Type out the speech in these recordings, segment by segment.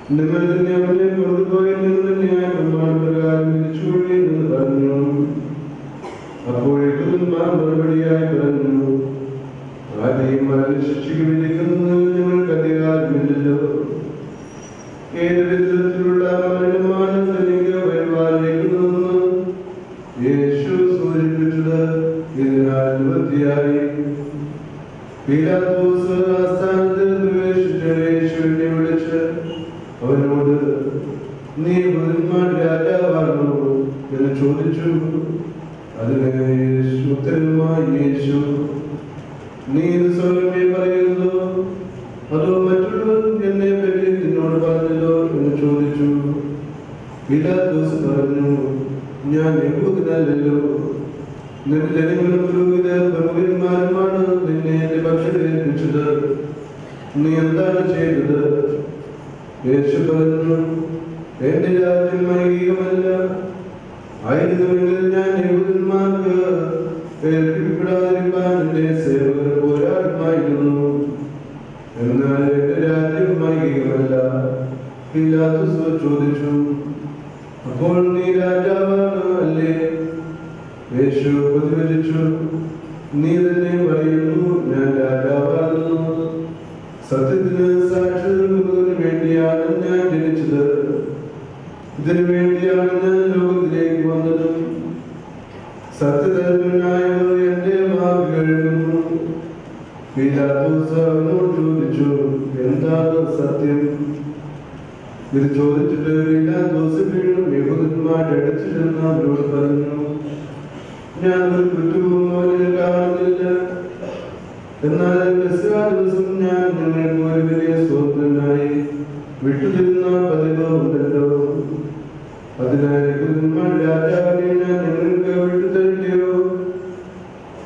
നിങ്ങൾ തന്നെ അവനെ കൊണ്ടുപോയി നിന്ന് ന്യായപ്രമാണപ്രകാരം വിധിച്ചുകൊള്ളി എന്ന് പറഞ്ഞു. പീലാത്തോസ് ആസ്ഥാനത്തിൽ പ്രവേശിച്ച് യേശുവിനെ വിളിച്ച് അവനോട്, നീ യഹൂദന്മാരുടെ രാജാവാണോ എന്ന് ചോദിച്ചു. അതിന് ഉത്തരവുമായി യേശു, നീ ഇത് സ്വയമേ പറയുന്നു, അതോ മറ്റുള്ളവർ എന്നെ പറ്റി നിന്നോട് പറഞ്ഞല്ലോ എന്ന് ചോദിച്ചു. പീലാത്തോസ് പറഞ്ഞു, ഞാൻ യഹൂദനല്ലല്ലോ. നിന്റെ ജനങ്ങളും പ്രമുഖന്മാരുമാണ് നിന്നെ എന്റെ പക്ഷത്ത് ഏൽപ്പിച്ചത്. നീ എന്താണ് ചെയ്തത്? യേശു പറഞ്ഞു, എന്റെ രാജ്യം ഐഹികമല്ല. ആയിരുന്നുവെങ്കിൽ ഞാൻ യഹൂദന്മാർക്ക് ഏൽപ്പിക്കപ്പെടാതിരിക്കാൻ എന്റെ സേവകർ പോരാടുമായിരുന്നു. എന്നാൽ എന്റെ രാജ്യം ഐഹികമല്ല. പീലാത്തോസ് ചോദിച്ചു, അപ്പോൾ നീ രാജാവാണ് അല്ലേ? യേശു പ്രതിവചിച്ചു, നീ തന്നെ പറയുന്നു, ഞാൻ രാജാവാകുന്നു. സത്യത്തിന് സാക്ഷി നൽകുന്നതിന് വേണ്ടിയാണ് ഞാൻ ജനിച്ചത്. ഇതിനു വേണ്ടിയാണ് ഞാൻ ലോകത്തിലേക്ക് വന്നതും. സത്യധർമ്മനായവർ എന്റെ വാക്ക് കേൾക്കുന്നു. പീലാത്തോസ് അവനോട് ചോദിച്ചു, എന്താണ് സത്യം? ഇത് ചോദിച്ചിട്ട് പീലാത്തോസ് വീണ്ടും യഹൂദന്മാരുടെ അടുത്ത് ചെന്ന് അവരോട് പറഞ്ഞു, ഞാൻ ഒരു കുറ്റവും അവനിൽ കാണുന്നില്ല. എന്നാൽ പെസഹ ദിവസം ഞാൻ നിങ്ങൾക്ക് ഒരു വലിയ സ്വതന്ത്രനായി വിട്ടുതരുന്ന പതിവ് ഉണ്ടല്ലോ. അതിനാൽ യഹൂദന്മാരുടെ രാജാവിനെ ഞാൻ നിങ്ങൾക്ക് വിട്ടുതരില്ലയോ?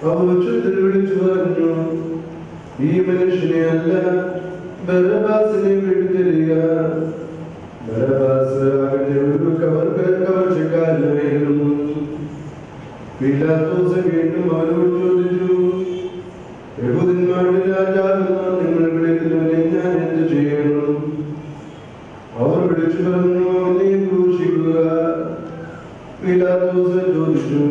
അവർ ഉച്ചത്തിൽ വിളിച്ചു പറഞ്ഞു, ഈ മനുഷ്യനെ അല്ല, ബറബ്ബാസിനെ വിട്ടുതരിക. ബറബ്ബാസ് അവന്റെ ഒരു കവർച്ചക്കാരനായിരുന്നു. പീലാത്തോസ് വീണ്ടും അവരോട് ചോദിച്ചു, യഹൂദന്മാരുടെ രാജാവെന്ന് നിങ്ങൾ വിളിക്കുന്നവനെ ഞാൻ എന്ത് ചെയ്യണം? അവർ വിളിച്ചു പറഞ്ഞു, അവനെ ക്രൂശിക്കുക. പീലാത്തോസ് ചോദിച്ചു,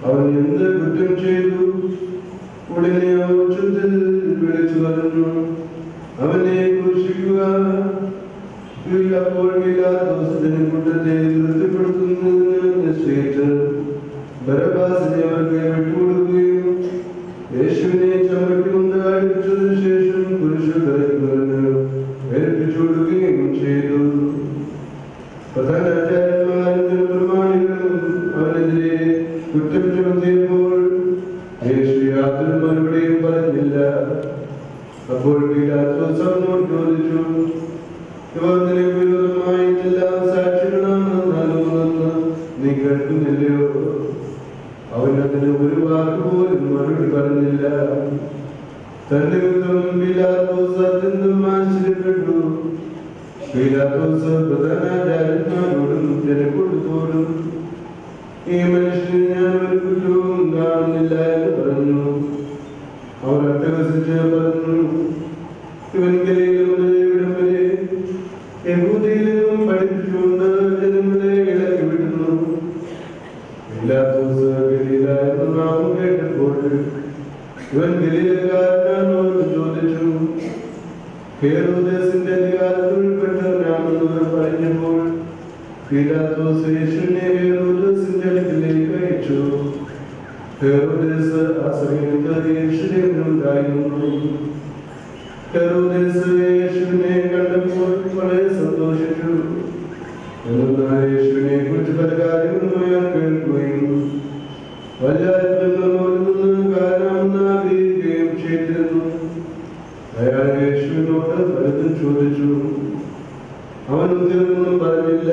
അവൻ എന്ത് കുറ്റം ചെയ്തു? ഉടനെ അവർ ഉച്ചത്തിൽ വിളിച്ചു പറഞ്ഞു, അവനെ ക്രൂശിക്കുക. അപ്പോൾ പീലാത്തോസ് ജനക്കൂട്ടത്തെ തൃപ്തിപ്പെടുത്തുന്നതിന് നിശ്ചയിച്ച് ബറബ്ബാസിനെ അവർക്ക് വിട്ടുകൊടുക്കുകയും യേശുവിനെ ചമ്മട്ടികൊണ്ട് അടിച്ചതിനു ശേഷം കുരിശിൽ ഏൽപ്പിച്ചു കൊടുക്കുകയും ചെയ്തു. പ്രധാനാചാര്യന്മാരും പ്രമാണികളും അവനെതിരെ കുറ്റം ചുമത്തിയപ്പോൾ യേശു യാതൊരു മറുപടിയും പറഞ്ഞില്ല. അപ്പോൾ പീലാത്തോസ് അവനോട് ചോദിച്ചു, ഇവർ നിനക്ക് വിരോധമായിട്ടെല്ലാം സാക്ഷികളാണ് നൽകുന്നതെന്ന് നീ കേൾക്കുന്നില്ലയോ? അവനതിന് ഒരു വാക്ക് പോലും മറുപടി പറഞ്ഞില്ല. തന്റെ നിമിത്തം പീലാത്തോസ് അത്യന്തം ആശ്ചര്യപ്പെട്ടു. പീലാത്തോസ് പ്രധാനാചാര്യന്മാരോടും ജനക്കൂട്ടത്തോടും, ഈ മനുഷ്യന് ഞാൻ ഒരു കുറ്റവും കാണുന്നില്ല എന്ന് പറഞ്ഞു. അവർ അട്ടഹസിച്ച് പറഞ്ഞു, ഇവൻ ഗലീല മുതൽ ഇവിടം വരെ യഹൂദയിൽ നിന്നും പഠിപ്പിച്ചുകൊണ്ട് ജനങ്ങളെ ഇളക്കി വിടുന്നു. പീലാത്തോസ് ഗലീല എന്ന നാമം കേട്ടപ്പോൾ ഇവൻ ഗലീലക്കാരനാണോ എന്ന് ചോദിച്ചു. ഹേറോദേസിന്റെ അധികാരത്തിൽ ഉൾപ്പെട്ടവനാണെന്ന് പറഞ്ഞപ്പോൾ പീലാത്തോസ് യേശുവിനെ ഹേറോദേസിന്റെ അടുക്കലേക്ക് അയച്ചു. ഹേറോദേസ് ആ സമയത്ത് യെരൂശലേമിലുണ്ടായിരുന്നു. ഹെരോദേസ് യേശുവിനെ കണ്ടപ്പോൾ വളരെ സന്തോഷിച്ചു. എന്നാൽ യേശുവിനെ കുറിച്ച് പല കാര്യങ്ങളും അയാൾ കേൾക്കുകയും വലിയ അത്ഭുതങ്ങളും അവരിൽ നിന്ന് കാണാമെന്ന് ആഗ്രഹിക്കുകയും ചെയ്തിരുന്നു. അയാൾ യേശുവിനോട് പലതും ചോദിച്ചു. അവൻ ഉത്തരവൊന്നും പറഞ്ഞില്ല.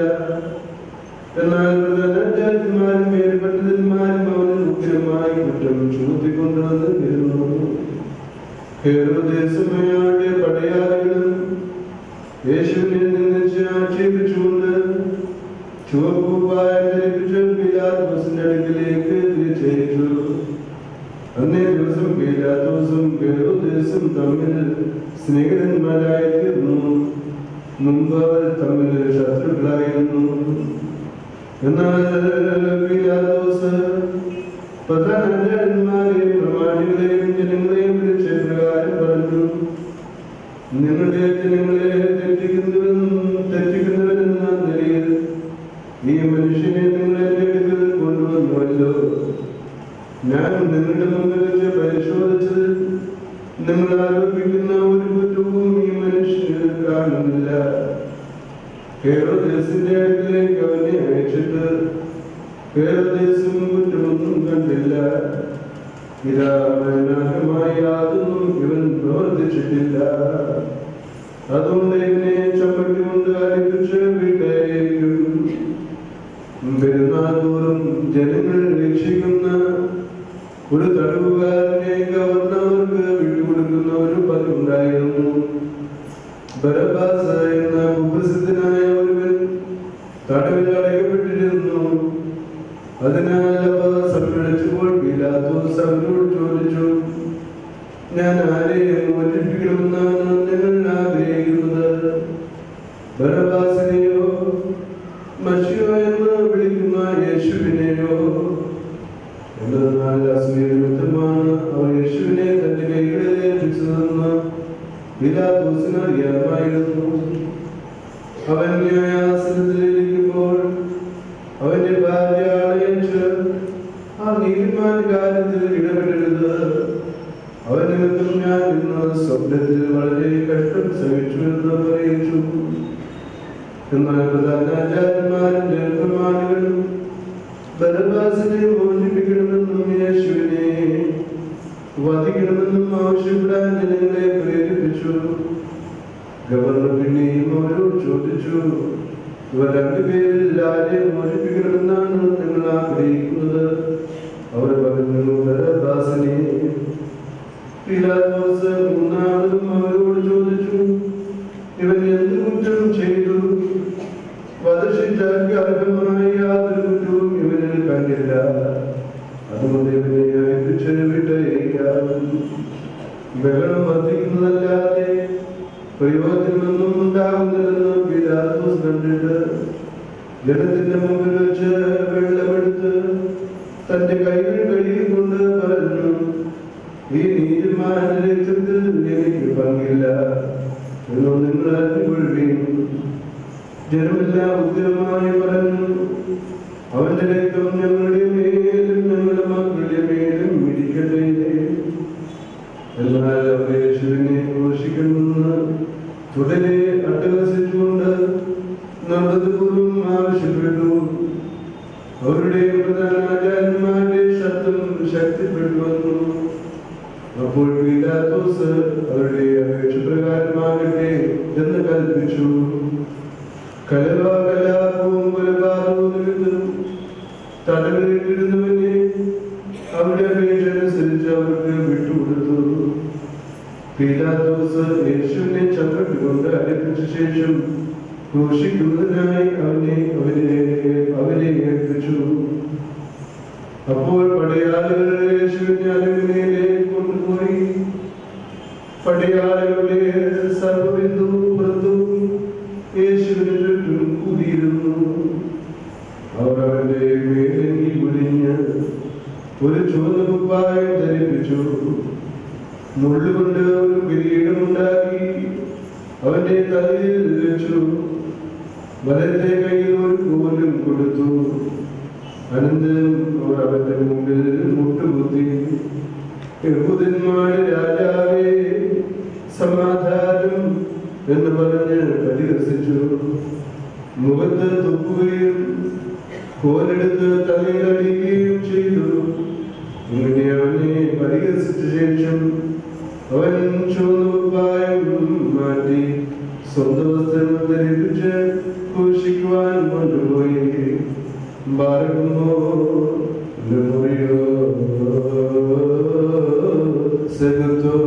എന്നാൽ പ്രധാനാചാര്യന്മാരും മേൽപണ്ഡിതന്മാരും അവന് ഉഗ്രമായി കുറ്റം ചുമത്തിക്കൊണ്ടുവന്നിരുന്നു. ഹെരോദേസും അയാളുടെ പടയാളികളും യേശുവിനെ നിന്ദിച്ച് ആക്ഷേപിച്ചുകൊണ്ട് ചുവപ്പുപായം ധരിപ്പിച്ച് പീലാത്തോസിന്റെ അടുക്കലേക്ക് തിരിച്ചയച്ചു. അന്നേ ദിവസം പീലാത്തോസും ഹെരോദേസും തമ്മിൽ സ്നേഹിതന്മാരായി തീർന്നു. മുമ്പ് അവർ തമ്മിൽ ശത്രുക്കളായിരുന്നു. എന്നാൽ പീലാത്തോസ് പ്രധാനാചാര്യന്മാരെയും പ്രമാണികളെയും ജനങ്ങളെയും വിളിച്ച് പ്രകാരം പറഞ്ഞു, നിങ്ങളുടെ ജനങ്ങളെ തെറ്റിക്കുന്നവരെന്ന നിലയിൽ ഈ മനുഷ്യനെ നിങ്ങൾ എന്റെ അടുക്കൽ കൊണ്ടുവന്നുവല്ലോ. ഞാൻ നിങ്ങളുടെ മുമ്പിൽ വെച്ച് പരിശോധിച്ചത് ഹേരോദേസിന്റെ അടുക്കലേക്ക് അവനെ അയച്ചിട്ട് ഹേരോദേസും കുറ്റമൊന്നും കണ്ടില്ല. ഇതാ ഭയാനകമായ യാതൊന്നും ഇവൻ പ്രവർത്തിച്ചിട്ടില്ല. അതുകൊണ്ട് ഇവനെ ചമ്മട്ടികൊണ്ട് അടിപ്പിച്ച് വിട്ടയക്കും. പെരുന്നാൾ തോറും ജനങ്ങൾ രക്ഷിക്കുന്ന ഒരു തടവുകാരനെ ഗവർണർക്ക് വിട്ടുകൊടുക്കുന്ന ഒരു പതിവുണ്ടായിരുന്നു. ബരബ്ബാസ് എന്ന കുപ്രസിദ്ധനായ ഒരുവൻ തടവിൽ അടയ്ക്കപ്പെട്ടിരുന്നു. അതിനാൽ അവ സംഘടിച്ചപ്പോൾ പീലാത്തോസ് അവരോട് ചോദിച്ചു, ഞാൻ ആരെയും മോചിപ്പിക്കണമെന്നാണ് നിങ്ങൾ ആഗ്രഹിക്കുന്നത്? ബരബ്ബാസിനെയോ മശിഹ എന്ന് വിളിക്കുന്ന യേശുവിനെയോ? എന്തെന്നാൽ അസൂയ നിമിത്തമാണ് അവർ യേശുവിനെ തന്റെ കൈകളിൽ ഏൽപ്പിച്ചതെന്ന് പീലാത്തോസിന് അറിയാമായിരുന്നു. അവൻ ന്യായാസനത്തിലിരിക്കുമ്പോൾ അവന്റെ ഭാര്യ അയച്ച്, ആ നീതിമാന്റെ കാര്യത്തിൽ ഇടപെടരുത്. അവൻ നിമിത്തം ഞാൻ ഇന്ന് സ്വപ്നത്തിൽ വളരെ കഷ്ടം സഹിച്ചു എന്ന് പറയിച്ചു. എന്നാൽ പ്രധാനാചാര്യന്മാരും ജനപ്രമാണികളും ബരബ്ബാസിനെ മോചിപ്പിക്കണമെന്നും യേശുവിനെ വധിക്കണമെന്നും ആവശ്യപ്പെടാൻ ജനങ്ങളെ പ്രേരിപ്പിച്ചു. ഗവർണർ പിന്നെയും അവരോട് ചോദിച്ചു, ഇവർ രണ്ടുപേരിൽ ആരെ മോചിപ്പിക്കണമെന്നാണ് നിങ്ങൾ ആഗ്രഹിക്കുന്നത്? അവർ പറഞ്ഞു, ബരബ്ബാസിനെ. പീലാത്തോസ് മൂന്നാമതും അവരോട് ചോദിച്ചു, ഇവൻ എന്ത് കുറ്റം ചെയ്തു? വധശിക്ഷയ്ക്ക് അർഹമായ യാതൊരു കുറ്റവും ഇവനിൽ കണ്ടില്ല. അതുകൊണ്ട് ഇവനെ അയപ്പിച്ച് വിട്ടയക്കാം. ബഹളം വർദ്ധിക്കുന്നതല്ലാതെ പ്രയോജനമൊന്നും ഉണ്ടാകുന്നില്ലെന്ന് പീലാത്തോസ് കണ്ടിട്ട് ജനത്തിന്റെ മുമ്പിൽ വെച്ച് വെള്ളമെടുത്ത് തന്റെ കൈകൾ കഴുകിക്കൊണ്ട് പറഞ്ഞു, ഈ നീതിമാന്റെ രക്തത്തിൽ എനിക്ക് പങ്കില്ല എന്ന് നിങ്ങൾ അറിഞ്ഞുകൊള്ളുകയും. ജനമെല്ലാം ഉഗ്രമായി പറഞ്ഞു, അവന്റെ രക്തം ഞങ്ങളുടെ മേലും ഞങ്ങളുടെ മക്കളുടെ മേലും ഇരിക്കട്ടെ. എന്നാൽ അവർ യേശുവിനെ ക്രൂശിക്കണമെന്ന് തുടരെ അട്ടഹസിച്ചുകൊണ്ട് നിർബന്ധപൂർവം ആവശ്യപ്പെട്ടു. അവരുടെ പ്രധാനാചാര്യന്മാരുടെ ശബ്ദം ശക്തിപ്പെട്ടു വന്നു. അപ്പോൾ പീലാത്തോസ് അവരുടെ അപേക്ഷ പ്രകാരമാകട്ടെ എന്ന് കൽപ്പിച്ചു. കലാപവും കൊലപാതകവും നിമിത്തം തടവിലിട്ടിരുന്നവനെ അവരുടെ അപേക്ഷ അനുസരിച്ച് അവർക്ക് വിട്ടുകൊടുത്തു. പീലാത്തോസ് യേശുവിനെ ചമ്മട്ടികൊണ്ട് അടപ്പിച്ച ശേഷം ക്രൂശിക്കുന്നതിനായി അവനെ ഏൽപ്പിച്ചു. അപ്പോൾ പടയാളികൾ യേശുവിനെ അലവിനെ കൊണ്ടുപോയി പടയാളികളുടെ സർവ്വബിന്ദു പുറത്തും യേശുവിന് ചുറ്റും കൂടിയിരുന്നു. അവർ അവന്റെ മേലങ്കി കുനിഞ്ഞ് ഒരു ചുവന്ന കുപ്പായം ധരിപ്പിച്ചു. മുള്ളുകൊണ്ട് ഒരു കിരീടമുണ്ടാക്കി അവന്റെ തലയിൽ വെച്ചു. വലത്തെ കയ്യിൽ ഒരു കോലും കൊടുത്തു. അനന്തരം അവർ അവന്റെ മുമ്പിൽ മുട്ടുകുത്തി, യഹൂദന്മാരുടെ രാജാവേ, സമാധാനം എന്ന് പറഞ്ഞ് പരിഹസിച്ചു. മുഖത്ത് തുപ്പുകയും കോലെടുത്ത് തലയിലടിക്കുകയും ചെയ്തു. ഇങ്ങനെ അവനെ പരിഹസിച്ച ശേഷം അവൻ ചുവന്ന കുപ്പായം മാറ്റി സ്വന്തം വസ്ത്രം ധരിപ്പിച്ച് ക്രൂശിക്കുവാൻ കൊണ്ടുപോയി. ബാരകുമോ മെമ്മോറിയോ സെഗത്തോ.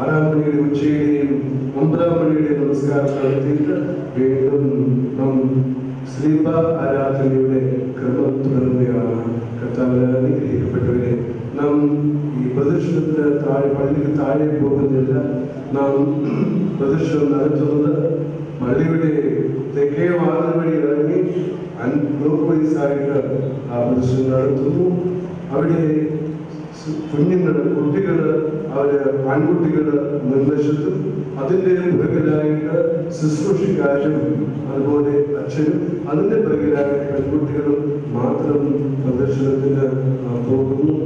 ആറാം മണിയുടെ ഉച്ചയുടെയും 9-ാം മണിയുടെ നമസ്കാരം നടത്തിയിട്ട് വീണ്ടും നാം ശ്രീബ ആരാധനയുടെ ക്രമം തുടരുകയാണ്. കർത്താവിൽ അനുഗ്രഹിക്കപ്പെട്ടവരെ, നാം ഈ പ്രദക്ഷിണത്തിന് താഴെ പള്ളിക്ക് താഴെ പോകുന്നില്ല. നാം പ്രദക്ഷിണം നടത്തുന്നത് പള്ളിയുടെ തെക്കേ വാതിൽ വഴി ഇറങ്ങി ക്ലോക്ക് വൈസ് ആയിട്ട് ആ പ്രദക്ഷിണം നടത്തുന്നു. അവിടെ കുഞ്ഞുങ്ങള്, കുട്ടികള്, അവര് ആൺകുട്ടികള് മുൻവശത്തും അതിന്റെ പിറകിലായിട്ട് ശുശ്രൂഷക്കാരും അതുപോലെ അച്ഛനും അതിന്റെ പിറകിലായ പെൺകുട്ടികളും മാത്രം പ്രദർശനത്തിന് പോകുന്നു.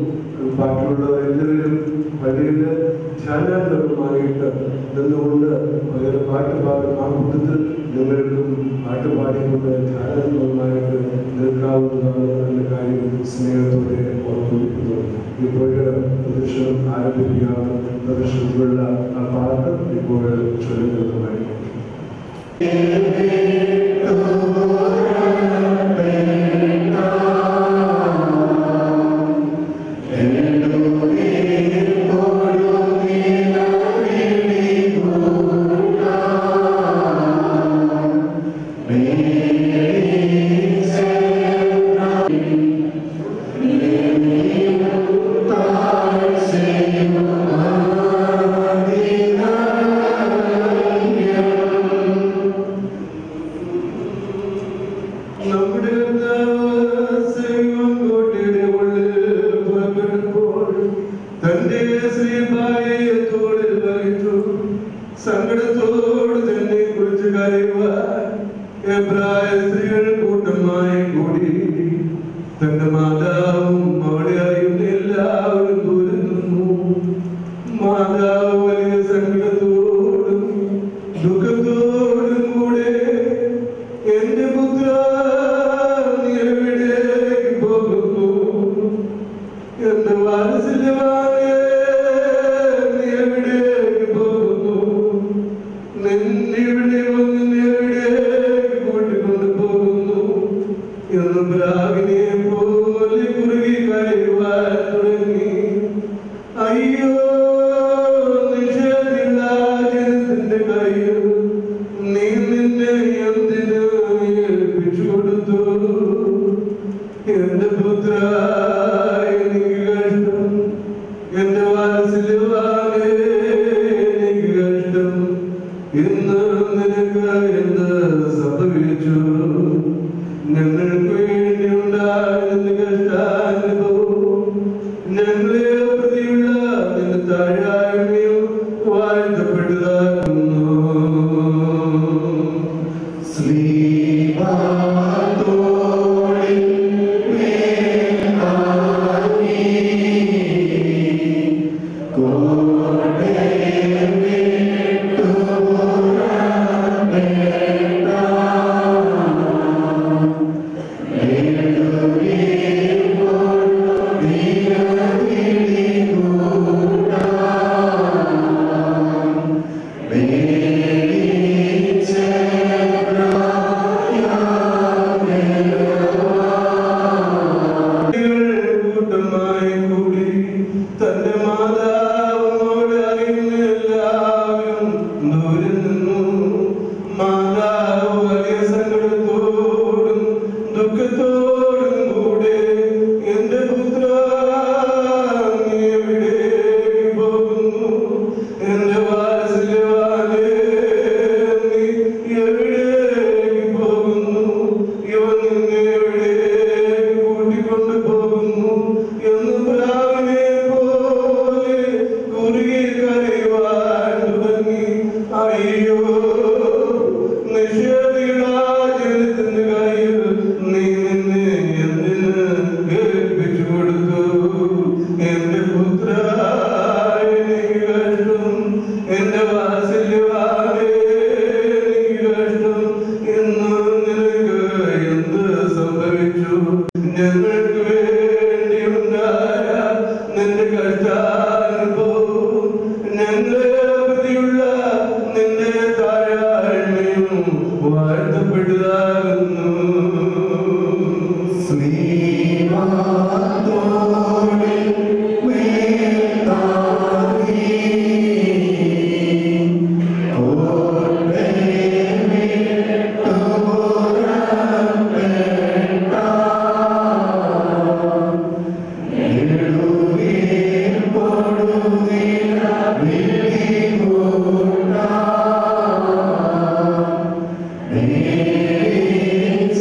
ബാക്കിയുള്ളവരെല്ലാവരും പള്ളിയിൽ ധ്യാനാത്മകമായിട്ട് നിന്നുകൊണ്ട് ഒരു പാട്ട് പാടും. ആ കൂട്ടത്തിൽ നിങ്ങൾക്കും പാട്ട് പാടിക്കൊണ്ട് ധ്യാനാത്മകമായിട്ട് നിൽക്കാവുന്നതാണ് എന്ന കാര്യം സ്നേഹത്തോടെ ഓർമ്മിപ്പിക്കുന്നു. ഇപ്പോൾ പ്രദർശനം ആരംഭിക്കുകയാണ്. പ്രദർശനത്തിലുള്ള ആ പാട്ട് ഇപ്പോൾ ചൊല്ലുന്നതുമായിരിക്കും. സങ്കടത്തോട് തന്നെ കുറിച്ച് കരയുവാൻ എബ്രായ സ്ത്രീകൾ കൂട്ടമായി കൂടി തന്റെ മാതാവും അവളെ അറിയുന്ന എല്ലാവരും ദൂരെ നിന്നു. മാതാവ് വലിയ സങ്കടത്തോടും ദുഃഖത്തോടും കൂടെ എന്റെ പുത്ര നീ എവിടേക്ക് പോകുന്നു? എന്റെ വാത്സല്യവാനേ നീ എവിടേക്ക് പോകുന്നു? നിന്നിവിടെ വന്ന് എവിടേക്ക് കൂട്ടിക്കൊണ്ട് പോകുന്നു എന്ന് പ്രാവിനെ പോലെ കുറുകി കരയുവാൻ തുടങ്ങി. അയ്യോ, നിഷേധിത ജനത്തിന്റെ കയ്യിൽ നീ നിന്നെ എന്തിന് ഏൽപ്പിച്ചു കൊടുത്തു? എന്റെ പുത്ര എനിക്ക് കഷ്ടം, എന്റെ വാത്സല്യവാനേ എനിക്ക് കഷ്ടം. ഇന്ന് നിനക്ക് എന്ത് സംഭവിച്ചു? ഞങ്ങൾക്ക് വേണ്ടി ഉണ്ടായിരുന്ന കഷ്ടാനുഭവം ഞങ്ങളെ പ്രതിയുള്ള നിന്റെ താഴ്മയും വാഴ്ത്തപ്പെട്ടതാകുന്നു. തന്റെ മാതാവിനോട് അറിയുന്ന എല്ലാവരും ദൂരെ നിന്നു. മാതാവ് വലിയ സങ്കടത്തോടും ദുഃഖത്തോടും കൂടെ എന്റെ പുത്ര നീ എവിടേക്ക് പോകുന്നു? എന്റെ വാത്സല്യവാനേ നീ എവിടേക്ക് പോകുന്നു? ഇവൻ നിന്നെ എവിടേക്ക് കൂട്ടിക്കൊണ്ട് പോകുന്നു എന്ന് പ്രാവിനെ പോലെ കുറുകി കരയുവാൻ തുടങ്ങി. അയ്യോ, നിഷേധിത ജനത്തിന്റെ കയ്യിൽ നീ നിന്നെ എന്തിന് ഏൽപ്പിച്ചു കൊടുത്തു? എന്റെ പുത്ര എനിക്ക് കഷ്ടം, എന്റെ വാത്സല്യവാനേ എനിക്ക് കഷ്ടം. ഇന്ന് നിനക്ക് എന്ത് സംഭവിച്ചു? ഞങ്ങൾക്ക് വേണ്ടിയുണ്ടായ നിന്റെ കഷ്ടാനുഭവം ഞങ്ങളെ പ്രതിയുള്ള നിന്റെ താഴ്മയും വാഴ്ത്തപ്പെട്ടതാകുന്നു. Amen.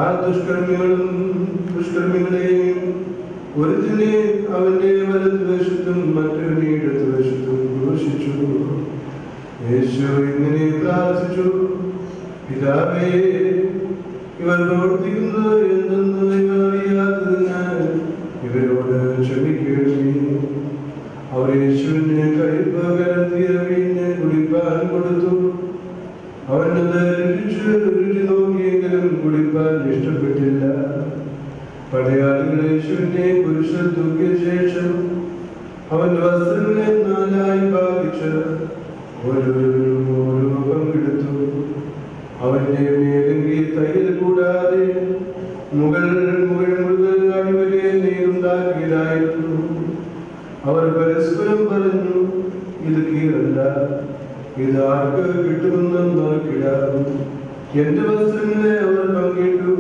ആ ദുഷ്കർമ്മികളെയും ഒരുത്തിനെ അവന്റെ വലതുവശത്തും മറ്റൊരു ഇടതുവശത്തും ഘോഷിച്ചു. യേശു ഇങ്ങനെ പ്രാർത്ഥിച്ചു: പിതാവേ, ഇവർ പ്രവർത്തിക്കുന്നത് എന്തെന്ന് ഇവർ അറിയാത്തതിനാൽ ഇവരോട് ക്ഷമിക്കണമേ. അവർ യേശുവിന് കഴിപ്പ് കലർത്തിയ വീഞ്ഞ് കുടിപ്പാൻ കൊടുത്തു. അവനത് രുചി നോക്കിയെങ്കിലും കുടിപ്പാൻ ഇഷ്ടപ്പെട്ടില്ല. പടയാളികൾ യേശുവിനെ കുരിശിൽ തൂക്കിയ ശേഷം അവന്റെ വസ്ത്രങ്ങളെ 4 ഭാഗിച്ച് ഓരോരുത്തരും ഓരോ പങ്കെടുത്തു. അവന്റെ മേലങ്കി തയ്യൽ കൂടാതെ മുകൾ മുതൽ അടിവരെ നീരുണ്ടാക്കിയതായിരുന്നു. അവർ പരസ്പരം പറഞ്ഞു: ഇത് കീഴല്ല, ഇത് ആർക്ക് കിട്ടുമെന്ന് നോക്കിടാം. എന്റെ വസ്ത്രങ്ങളെ അവർ പങ്കിട്ടു,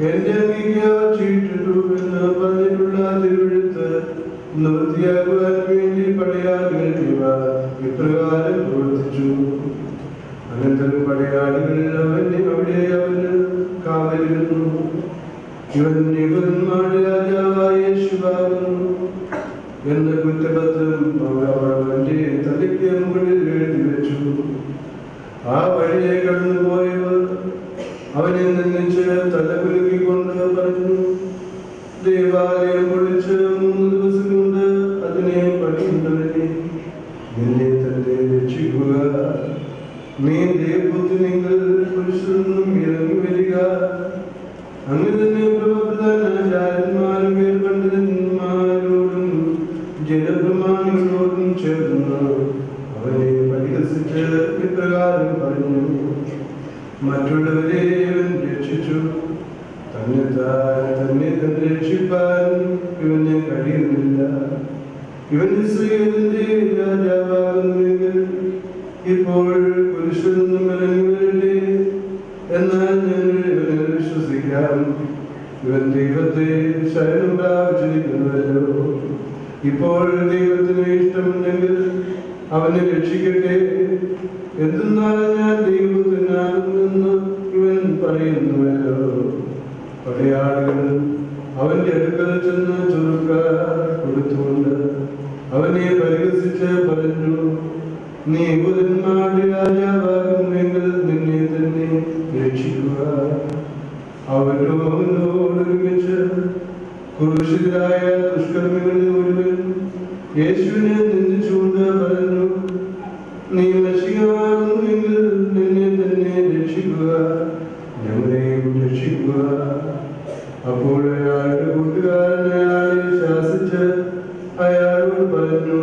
എന്റെ അങ്കിക്ക് അവർ ചീട്ടിട്ടു എന്ന് പറഞ്ഞിട്ടുള്ള തിരുവെഴുത്ത് നിവൃത്തിയാക്കുവാൻ വേണ്ടി പടയാളികൾ ഇപ്രകാരം പ്രവർത്തിച്ചു. അനന്തരം പടയാളികൾ അവന് കാവലിരുന്നു. ഇവൻ യഹൂദന്മാരുടെ രാജാവായ യേശുവാകുന്നു എന്ന കുറ്റപത്രം അവന്റെ തലയ്ക്ക് മുകളിൽ എഴുതി വെച്ചു. ആ വഴിയെ കടന്നുപോയവർ അവനെ നിന്നിച്ച് തലകുലുക്കിക്കൊണ്ട് പറഞ്ഞു: ദേവാലയം പൊളിച്ച് 3 ദിവസം കൊണ്ട് അതിനെ പണിയുന്നവനെ, നിന്നെ തന്നെ രക്ഷിക്കുക. നീ ദൈവപുത്രനെങ്കിൽ കുരിശിൽ നിന്നും ഇറങ്ങി വരിക. അങ്ങനെ തന്നെ പ്രധാനമാരും പണ്ഡിതന്മാരോടും ജനപ്രമാണികളോടും ചേർന്ന് അവനെ പരിഹസിച്ച് ഇപ്രകാരം പറഞ്ഞു: മറ്റുള്ളവരെ ഇവൻ രക്ഷിച്ചു, തന്നെ രക്ഷിപ്പാൻ ഇവന് കഴിയുന്നില്ല. ഇവൻ ഇസ്രായേലിന്റെ രാജാവാകുന്നുവെങ്കിൽ ഇപ്പോൾ കുരിശിൽ നിന്നും ഇറങ്ങി വരട്ടെ. എന്നാൽ ഞങ്ങൾ ഇവനെ വിശ്വസിക്കാം. ഇവൻ ദൈവത്തെ ശരണം പ്രാപിച്ചിരിക്കുന്നുവല്ലോ. ഇപ്പോൾ ദൈവത്തിന് ഇഷ്ടമുണ്ടെങ്കിൽ അവനെ രക്ഷിക്കട്ടെ. എന്തെന്നാൽ ഞാൻ ദൈവത്തിനാകുന്നെന്ന് ഇവൻ പറയുന്നുവല്ലോ. പടയാളികൾ അവന്റെ അടുക്കൽ ചെന്ന് ചുരുക്ക കൊടുത്തുകൊണ്ട് അവനെ പരിഹസിച്ച് പറഞ്ഞു: നീ യഹൂദന്മാരുടെ രാജാവാകുന്നെങ്കിൽ നിന്നെ തന്നെ രക്ഷിക്കുക. അവനോടൊരുമിച്ച് ക്രൂശിതരായ ദുഷ്കർമ്മികളിൽ ഒരുവൻ യേശുവിനെ നിന്ദിച്ചുകൊണ്ട് പറഞ്ഞു: നീ മെസ്സിഹയാകുന്നെങ്കിൽ നിന്നെ തന്നെ രക്ഷിക്കുക, ഞങ്ങളെയും രക്ഷിക്കുക. അപ്പോൾ അയാളുടെ കൂട്ടുകാരൻ അയാളെ ശാസിച്ച് അയാളോട് പറഞ്ഞു: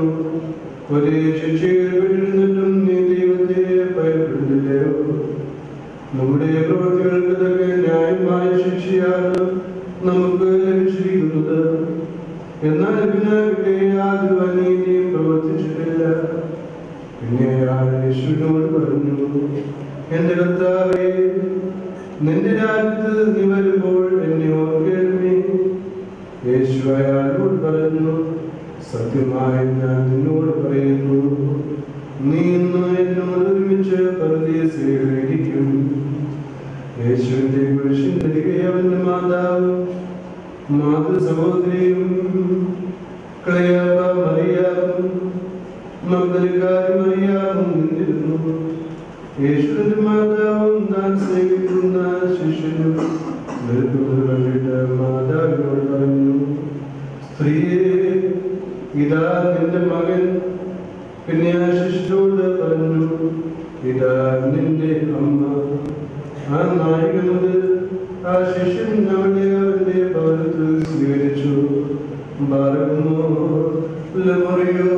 ഒരേ ശിക്ഷയിൽപ്പെട്ടിരുന്നിട്ടും നീ ദൈവത്തെ ഭയപ്പെടുന്നില്ലയോ? നമ്മുടെ പ്രവൃത്തികൾക്ക് തക്ക ന്യായമായ ശിക്ഷയാണ് നമുക്ക് ലഭിച്ചിരിക്കുന്നത്. എന്നാൽ ഇതിനാകട്ടെ യാതൊരു അനീതിയും പ്രവർത്തിച്ചിട്ടില്ല. പിന്നെ അയാൾ യേശുവിനോട് പറഞ്ഞു: എന്റെ കർത്താവേ, നിന്റെ രാജ്യത്തിൽ നീ വരുമ്പോൾ എന്നെ ഓർക്കണമേ. യേശു അയാളോട് പറഞ്ഞു: സത്യമായി ഞാൻ നിന്നോട് പറയുന്നു, നീ ഇന്ന് എന്നോട് ഒരുമിച്ച് പരദീസയിലിരിക്കും. യേശുവിന്റെ കുരിശിനരികെ അവന്റെ മാതാവും മാതൃ സഹോദരിയും ക്ലെയോപ്പ മറിയാവും മഗ്ദലക്കാരി മറിയാവും നിന്നിരുന്നു. യേശുവിന്റെ മാതാവും താൻ സ്നേഹിക്കുന്ന ശിഷ്യനും നിൽക്കുന്നത് കണ്ടിട്ട് മാതാവിനോട് പറഞ്ഞു: സ്ത്രീയെ, ഇതാ നിന്റെ മകൻ. പിന്നെ ആ ശിഷ്യനോട് പറഞ്ഞു: ഇതാ നിന്റെ അമ്മ. ആ നാഴിക മുതൽ ആ ശിഷ്യൻ അവന്റെ ഭവനത്തിൽ സ്വീകരിച്ചു. ബാറക്കുമോ ലമറിയോ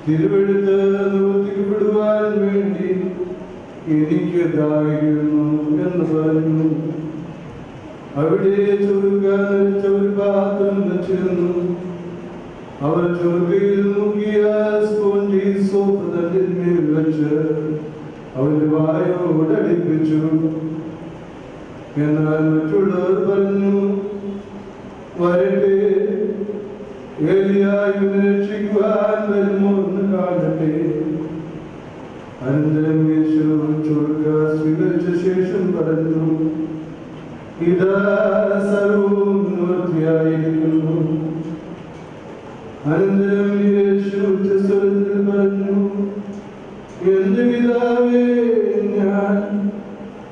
തിരുവെഴുത്ത് നിവർത്തിക്കപ്പെടുവാൻ വേണ്ടി എനിക്ക് ദാഹിക്കുന്നു എന്ന് പറഞ്ഞു. അവിടെ ചൊറുക്കാൻ വെച്ച ഒരു പാത്രം വെച്ചിരുന്നു. അവർ ചൊറുകയിൽ മുക്കിയ സ്പോഞ്ചി സോപ്പ് തന്നിന്മേൽ വെച്ച് അവന്റെ വായോടടിപ്പിച്ചു. എന്നാൽ മറ്റുള്ളവർ പറഞ്ഞു, വരട്ടെ, ഏലിയായെ രക്ഷിക്കുവാൻ വരുമോ എന്ന് കാണട്ടെ. അനന്തരം യേശു ചുരുക്ക സ്വീകരിച്ച ശേഷം പറഞ്ഞു, ഇതാ സർവവും നിവൃത്തിയായിരിക്കുന്നു. അനന്തരം യേശു ഉച്ചസ്വരത്തിൽ പറഞ്ഞു, എന്റെ പിതാവേ, ഞാൻ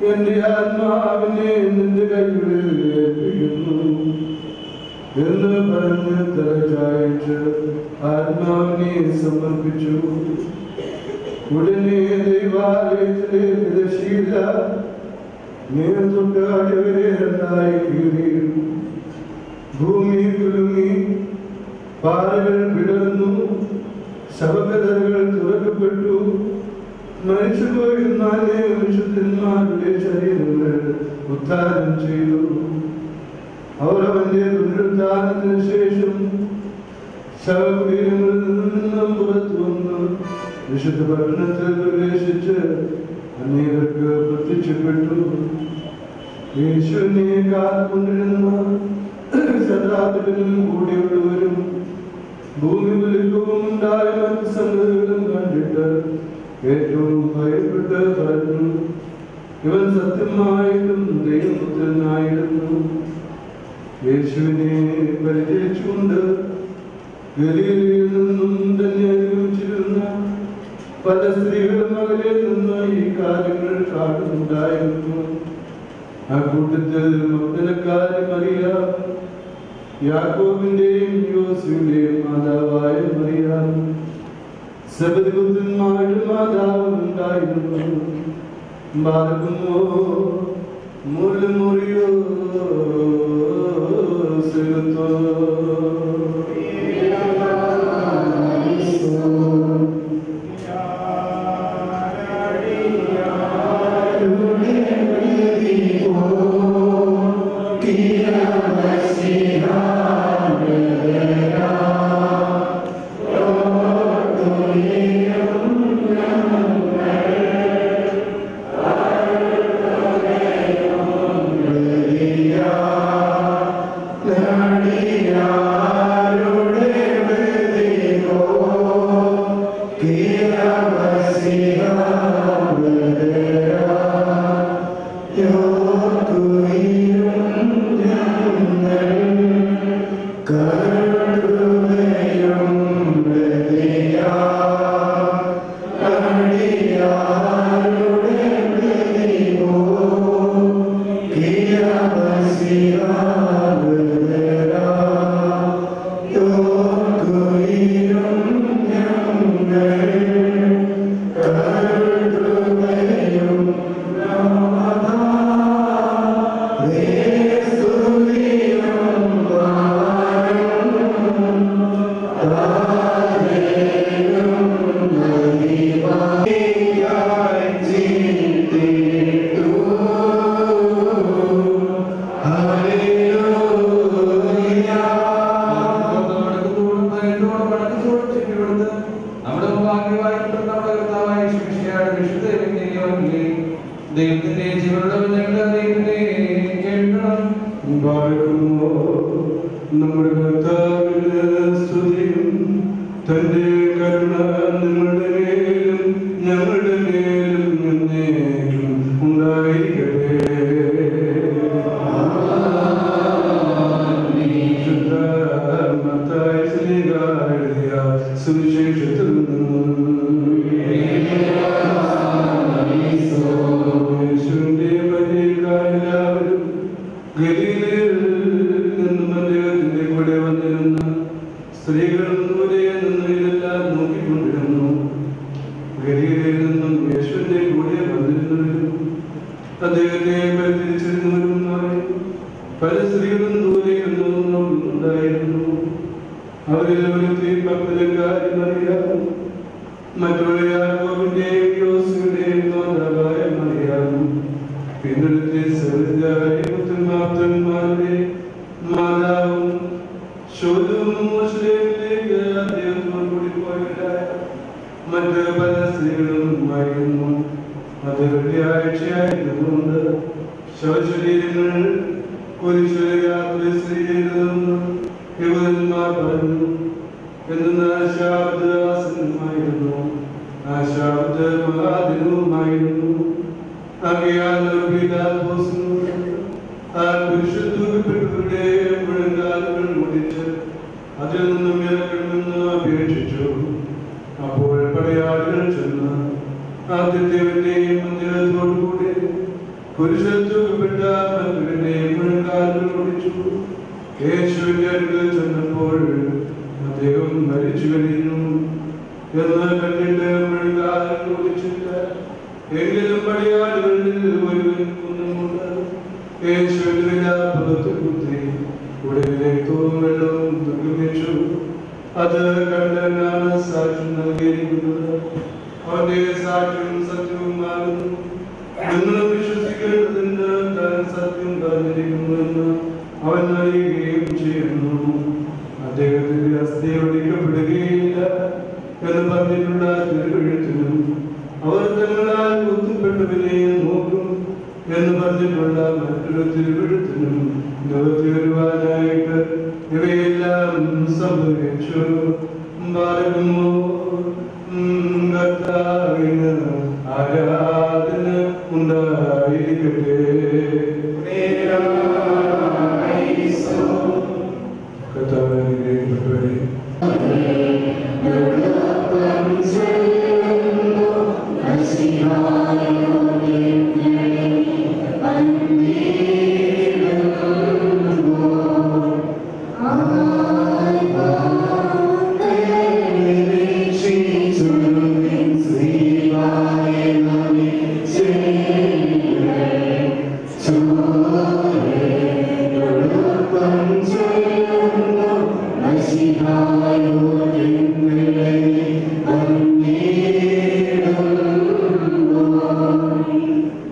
എന്റെ ആത്മാവിനെ നിന്റെ കൈകളിൽ ഏൽപ്പിക്കുന്നു എന്ന് പറഞ്ഞ് തലചായ്ച്ച് ആത്മാവിനെ സമർപ്പിച്ചു. ഉടനെ ദൈവാലയത്തിലെ തിരശ്ശീല തൊട്ടാടിയവരെ രണ്ടായി കീറി, ഭൂമി കുലുങ്ങി, പാറകൾ പിളർന്നു, ശവകതകൾ തുറക്കപ്പെട്ടു. മരിച്ചുപോയിരുന്ന വിശുദ്ധന്മാരുടെ ശരീരങ്ങൾ ഉദ്ധാരം ചെയ്തു. അവർ അവന്റെ പുനരുദ്ധാനത്തിന് ശേഷം ശവകുടീരങ്ങളിൽ നിന്നും പുറത്തു വന്നു വിശുദ്ധ പട്ടണത്തിൽ പ്രവേശിച്ച് അനേകർക്ക് പ്രത്യക്ഷപ്പെട്ടു. യേശുവിനെ കാത്തുകൊണ്ടിരുന്ന ശതാധിപനും കൂടെയുള്ളവരും ഭൂമി കുലുക്കവും ഉണ്ടായ മറ്റ് സംഗതികളും കണ്ടിട്ട് ഏറ്റവും ഭയപ്പെട്ട് പറഞ്ഞു, ഇവൻ സത്യമായിട്ടും ദൈവപുത്രനായിരുന്നു. യേശുവിനെ പരിചയിച്ചുകൊണ്ട് ഗലീലയിൽ നിന്നും തന്നെ അനുഭവിച്ചിരുന്ന പല സ്ത്രീകളും മകളിൽ നിന്ന് ഈ കാര്യങ്ങൾ കാണുന്നുണ്ടായിരുന്നു. ആ കൂട്ടത്തിൽ മഗ്ദലക്കാരി മറിയ, യാക്കോബിന്റെയും യോസേഫിന്റെയും മാതാവായ മറിയ, സബദിപുത്രന്മാരുടെ മാതാവും ഉണ്ടായിരുന്നു. ബാലകുമോ മുറിയോ സെലത്തോ നമ്മുടെ കർത്താവിന്റെ സ്തുതിയും തന്റെ കരുണ നിങ്ങളുടെ മേലും ഞങ്ങളുടെ മേലും എന്നേക്കും ഉണ്ടായിരിക്കട്ടെ. മത്തായി ശ്ലീഹ എഴുതിയ സുവിശേഷത്തിൽ നിന്നും യേശുവിന്റെ പരിചയക്കാരെല്ലാവരും ഗലീലയിൽ നിന്നും അദ്ദേഹത്തിന്റെ കൂടെ വന്നിരുന്ന സ്ത്രീകളും ദൂരെ നിന്ന് ഇതെല്ലാം നോക്കിക്കൊണ്ടിരുന്നു. ഗലീലയിൽ നിന്നും യേശുവിന്റെ കൂടെ വന്നിരുന്നവരും അദ്ദേഹത്തെ പരിചരിച്ചിരുന്നവരുമായി പല സ്ത്രീകളും ദൂരെ ഉണ്ടായിരുന്നു. അവരിൽ ഒരുത്തി മഗ്ദലക്കാരി മറിയാം, മറ്റൊരു യാക്കോബിന്റെയും യോസേഫിന്റെയും മാതാവായ മറിയാം, പിന്നൊരുത്തി പുത്രന്മാരുടെ മാതാവും ശോധനയിലേക്ക് അദ്ദേഹത്തോടുകൂടി പോയവരായ മറ്റ് പല സ്ത്രീകളുമായിരുന്നു. അത് വെള്ളിയാഴ്ചയായിരുന്നുകൊണ്ട് ശവശരീരം കുരിശുയാത്ര ചെയ്തതെന്ന് യഹൂദന്മാർ പറഞ്ഞു. എന്നാൽ ശാബത്ത് ആസന്നമായിരുന്നു. ആ ശാബത്ത് മഹാദിനവുമായിരുന്നു. ആകയാൽ പീലാത്തോസിനോട് ആ കുരിശിൽ തൂക്കപ്പെട്ടവരുടെ മുഴങ്കാലുകൾ മുടിച്ച് അതിൽ നിന്നും ഇറക്കണമെന്ന് അപേക്ഷിച്ചു. അപ്പോൾ പടയാളികൾ ചെന്ന് ആദ്യത്തേവന്റെയും മന്ദിരത്തോടുകൂടി കുരിശിൽ തൂക്കപ്പെട്ട മറ്റവന്റെയും മുഴങ്കാലുകൾ മുടിച്ചു. യേശുവിന്റെ അടുക്കൽ ചെന്നപ്പോൾ അദ്ദേഹം മരിച്ചു കഴിഞ്ഞു എന്ന് കണ്ടിട്ട് മുഴങ്കാലുകൾ മുടിച്ചില്ല. എങ്കിലും പടയാളികളിൽ ഒരുവൻ കുന്നുമുണ്ട്. യേശുവിന്റെ പുറത്ത് കുത്തി ഉടലിലേക്കും വെള്ളവും നിർഗമിച്ചു. അത് കണ്ടവനാണ് സാക്ഷ്യം നൽകിയിരിക്കുന്നത്. അവന്റെ സാക്ഷ്യം സത്യവുമാകുന്നു. നിങ്ങളും വിശ്വസിക്കേണ്ടതിന് താൻ സത്യം പറഞ്ഞിരിക്കുന്നുവെന്ന് അവൻ അറിയുകയും ചെയ്യുന്നു. അദ്ദേഹത്തിന്റെ അസ്ഥി ഒടിക്കപ്പെടുകയില്ല എന്ന് പറഞ്ഞിട്ടുള്ള തിരുവെഴുത്തിനും അവർ തങ്ങളാൽ കുത്തിപ്പെട്ടവനെ നോക്കും എന്ന് പറഞ്ഞിട്ടുള്ള മറ്റൊരു തിരുവെഴുത്തിനും നിവർത്തി വരുവാനായിട്ട് ഇവയെല്ലാം സംഭവിച്ചു. കർത്താവിന് ആരാധന ഉണ്ടായിരിക്കട്ടെ. കർത്താവിനെ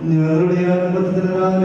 ഞങ്ങളുടെ ആത്മതനായ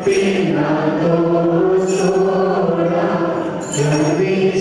Pinatu Sura Amen.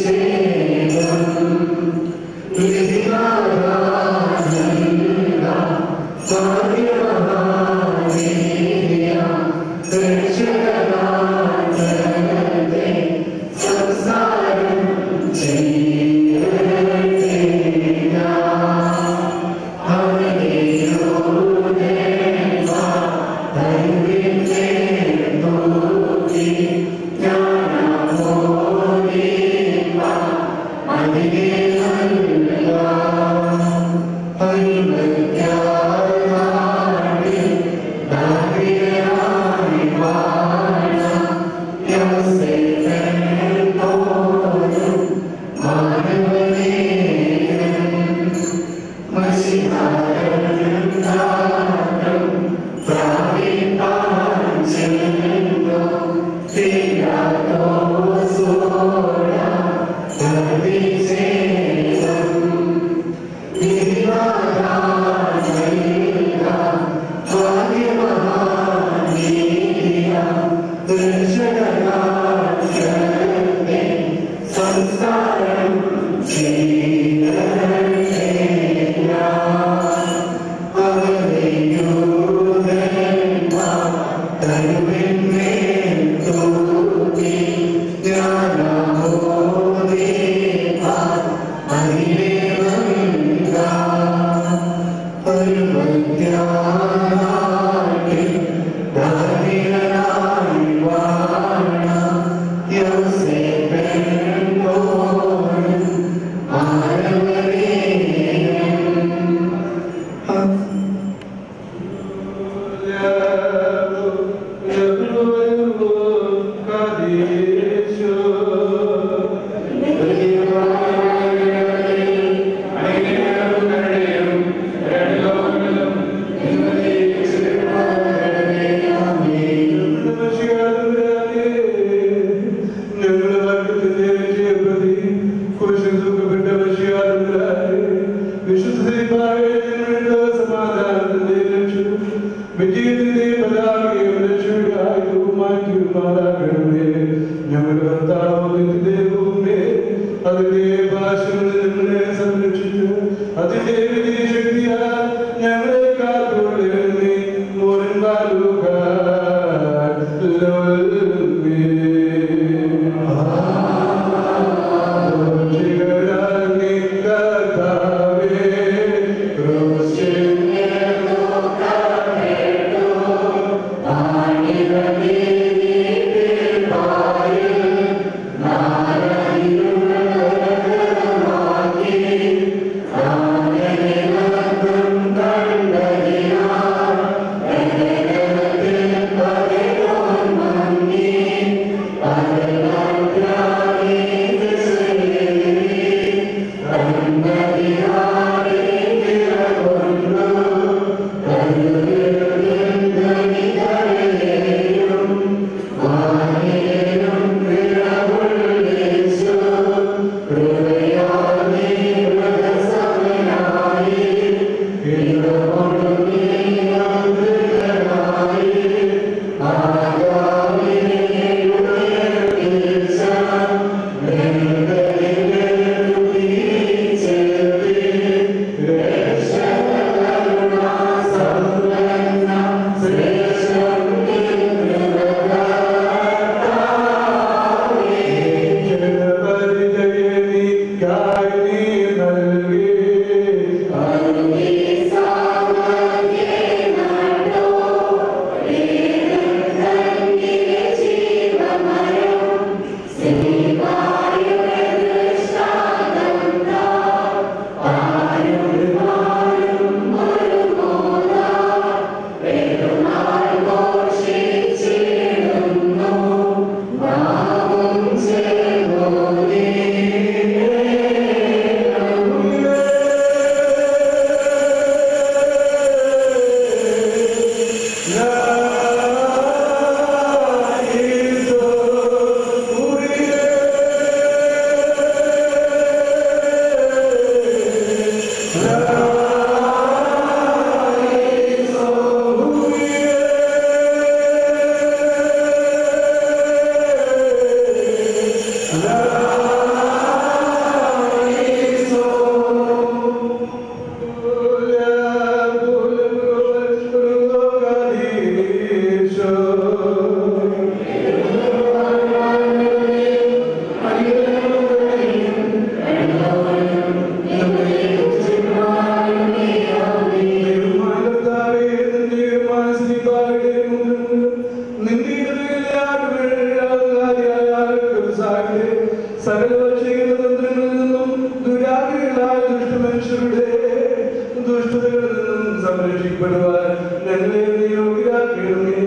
രക്ഷിക്കപ്പെടുവാൻ ഞങ്ങളെ നിയോഗിക്കണമേ.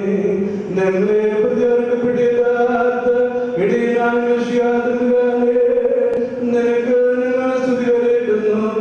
ഞങ്ങളെ പ്രതിയാക്കപ്പെടില്ലാത്ത ഇടയിലാശയാതങ്ങളെ നിനക്ക് ഞങ്ങൾ സ്തുതി കരേറ്റുന്നു.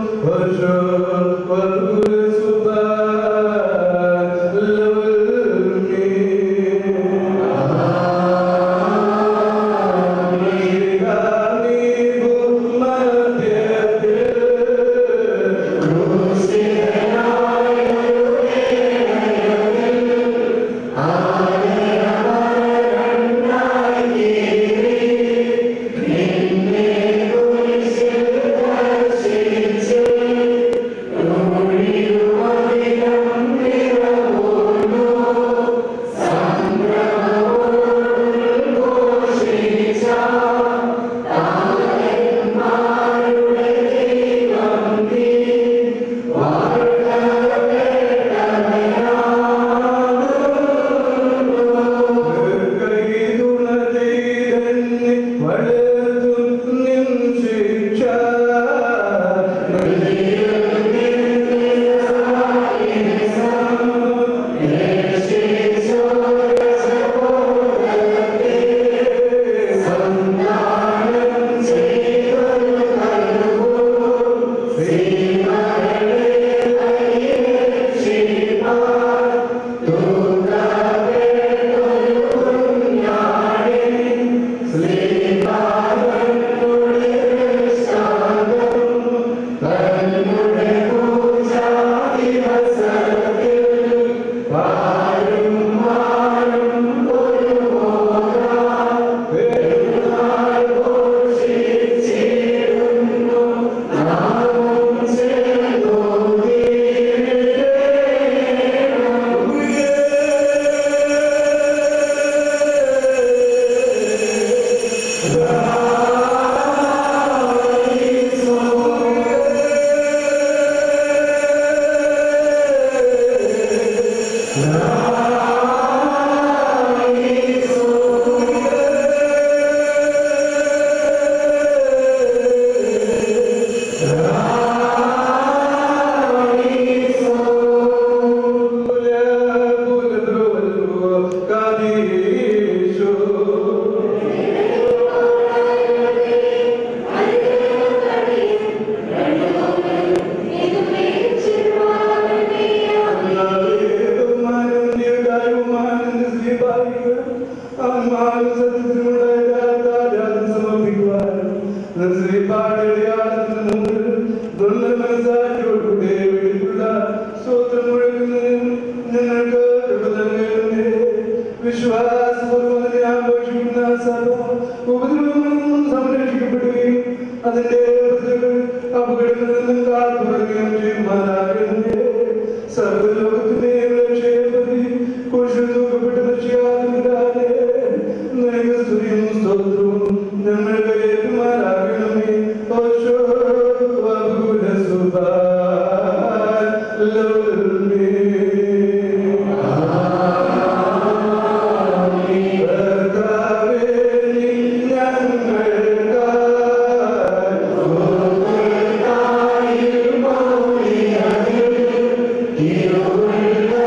You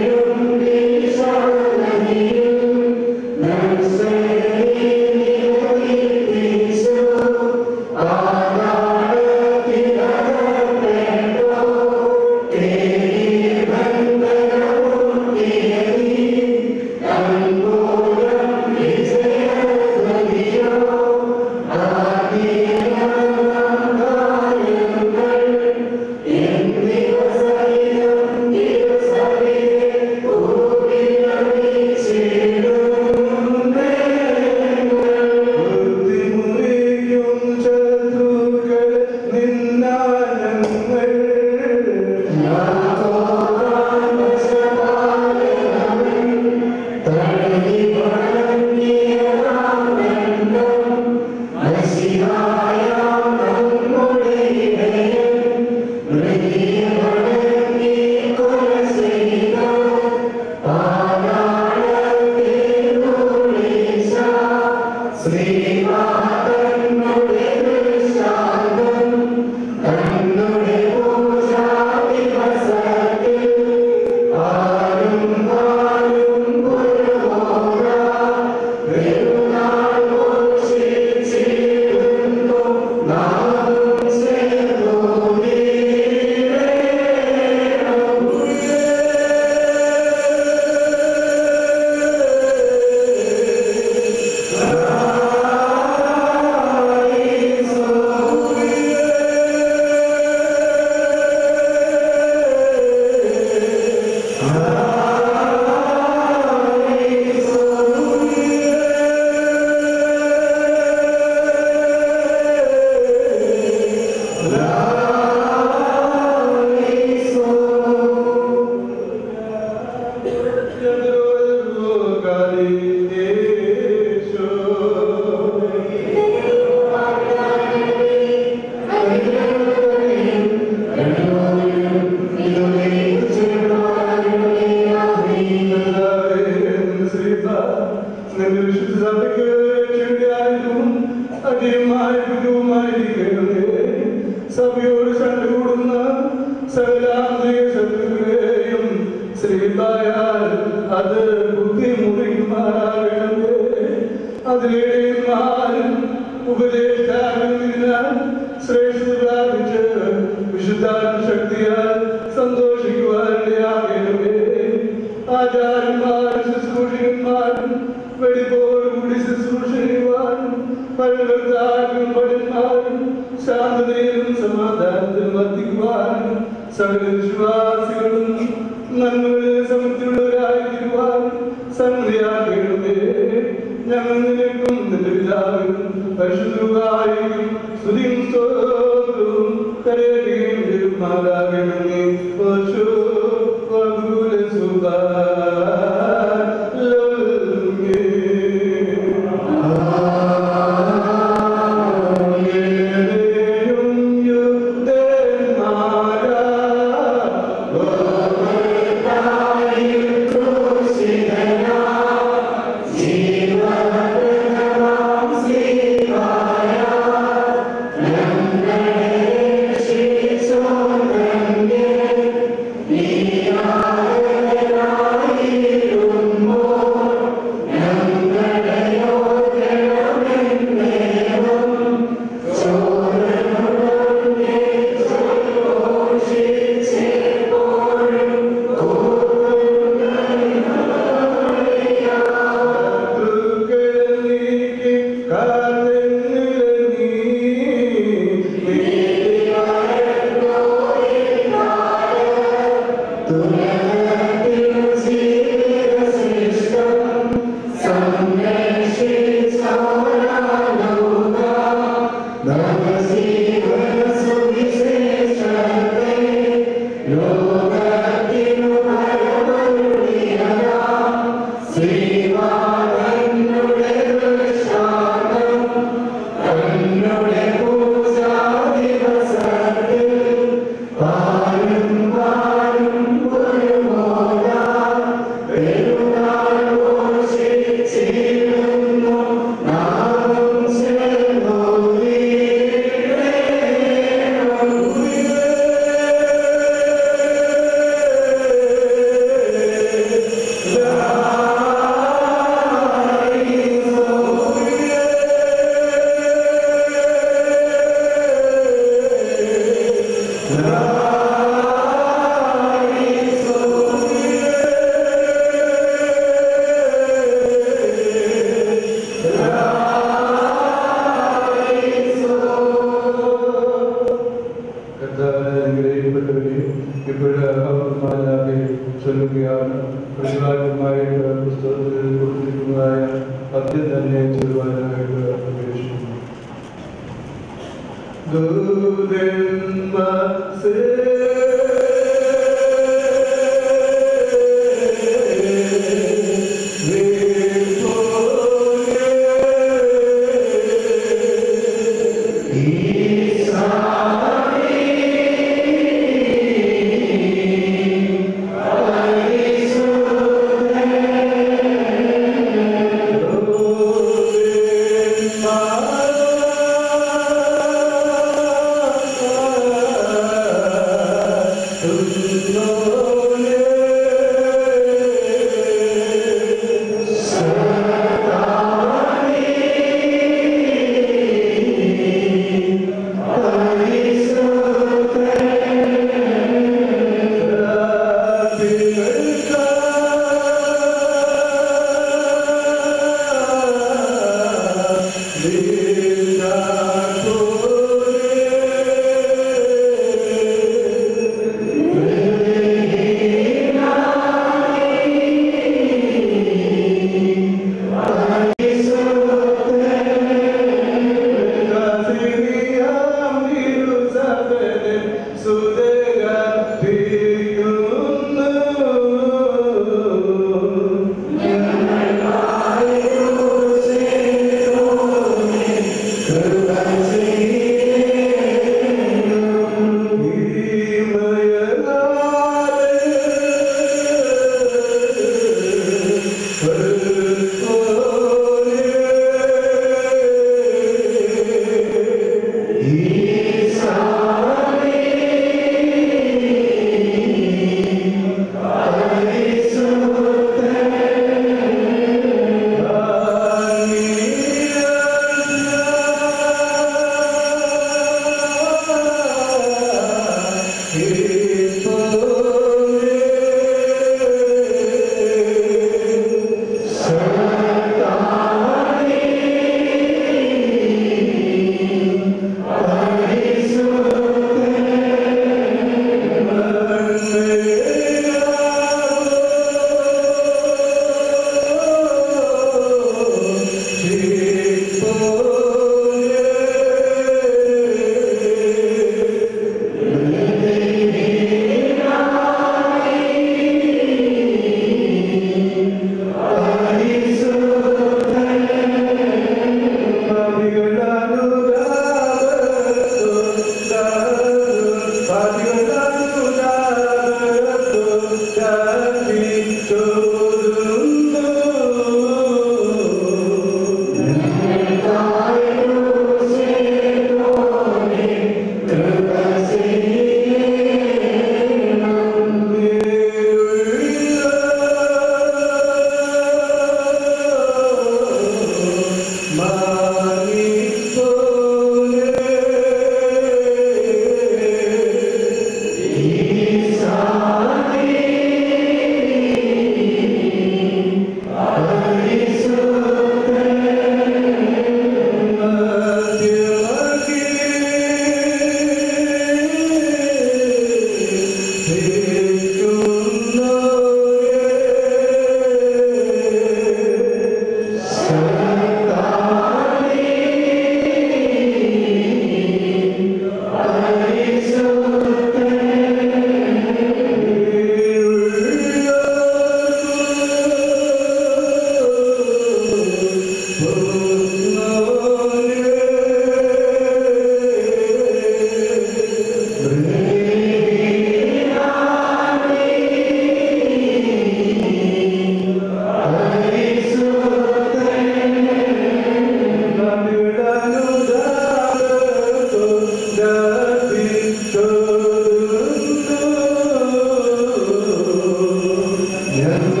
Yeah.